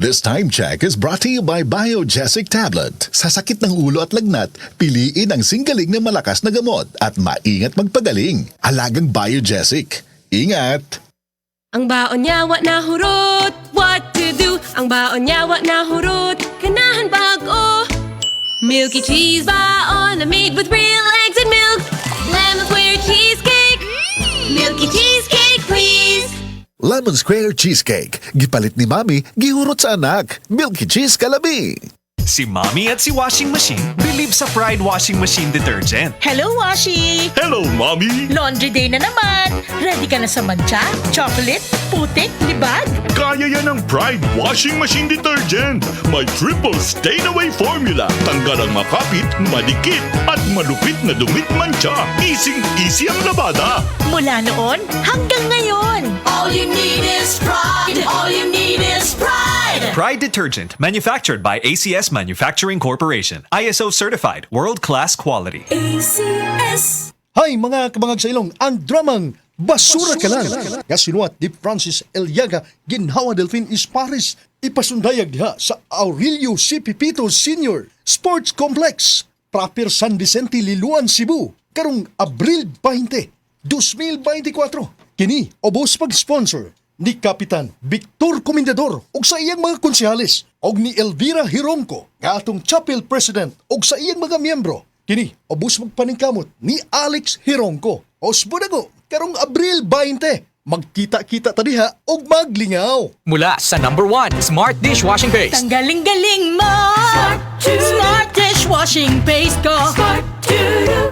This time check is brought to you by Biogesic Tablet. Sa sakit ng ulo at lagnat, piliin ang singgaling na malakas na gamot at maingat magpagaling. Alagang Biogesic. Ingat! Ang baon niya wa na hurot, what to do? Ang baon niya wa na hurot, ganahan bago. Milky cheese baon, made with real eggs and milk. Lemon square cheesecake, milky cheesecake please. Lemon Square Cheesecake. Gipalit ni Mami, gihurot sa anak. Milky Cheese Kalabi. Si Mommy at si Washing Machine believe sa Pride Washing Machine Detergent. Hello, Washi! Hello, Mommy! Laundry day na naman! Ready ka na sa mancha, chocolate, putik, libag? Kaya yan ang Pride Washing Machine Detergent. May triple stain-away formula. Tanggal ang makapit, madikit, at malupit na dumit mancha. Easy ang labada. Mula noon hanggang ngayon. All you need is pride. All you need is pride. Pride Detergent, manufactured by ACS Manufacturing Corporation. ISO certified, world-class quality. ACS. Hay mga kabangag sa ilong, ang dramang Basura Ka Lang. Kasinuat ni Francis Eliaga, Ginhawa Delfin Isparis, ipasundayag diha sa Aurelio C. Pipito Sr. Sports Complex, Proper San Vicente, Liloan, Cebu, karong Abril 20, 2024. Kini, obos pag-sponsor ni Kapitan Victor Comendador ug sa iyang mga konsehalis ug ni Elvira Hirongco nga atong chapel president ug sa iyang mga miyembro. Kini obos magpaningkamot ni Alex Hirongco. Osbodago karong Abril 20. Magkita-kita ta diha ug maglingaw. Mula sa number 1 Smart Dishwashing Paste. Tanggaling-galing mo! Smart dishwashing paste ko!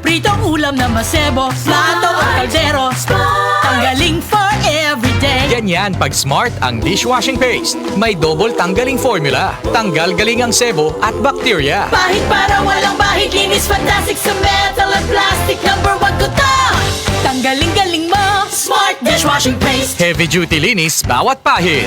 Pritong ulam na masebo, plato at kaldero. Tanggaling for everyday. Ganyan pag Smart ang dishwashing paste. May double tanggaling formula. Tanggal galing ang sebo at bakterya. Bahid para walang bahid, linis fantastic sa metal at plastic. Number 1 ko to! Tanggaling-galing mo! Smart dishwashing paste. Heavy duty linis bawat pahid.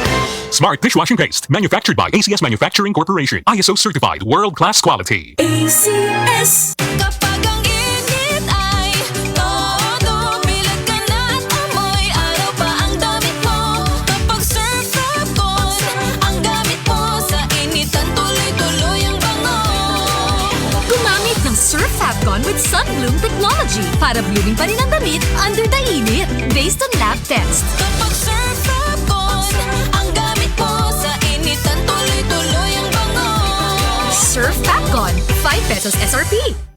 Smart Dishwashing Paste. Manufactured by ACS Manufacturing Corporation. ISO certified. World-class quality. ACS. Kapag ang init ay todo, pilit ka na at amoy araw pa ang damit mo. Kapag surf on, ang gamit mo sa initan tuloy-tuloy ang bango. Gumamit ng Surf Fabcon with Sunbloom technology para blooming pa rin ang damit under the init based on lab test. Kapag surf on, ang gamit mo sa initan tuloy-tuloy ang bango. Surf Fabcon, 5 pesos SRP.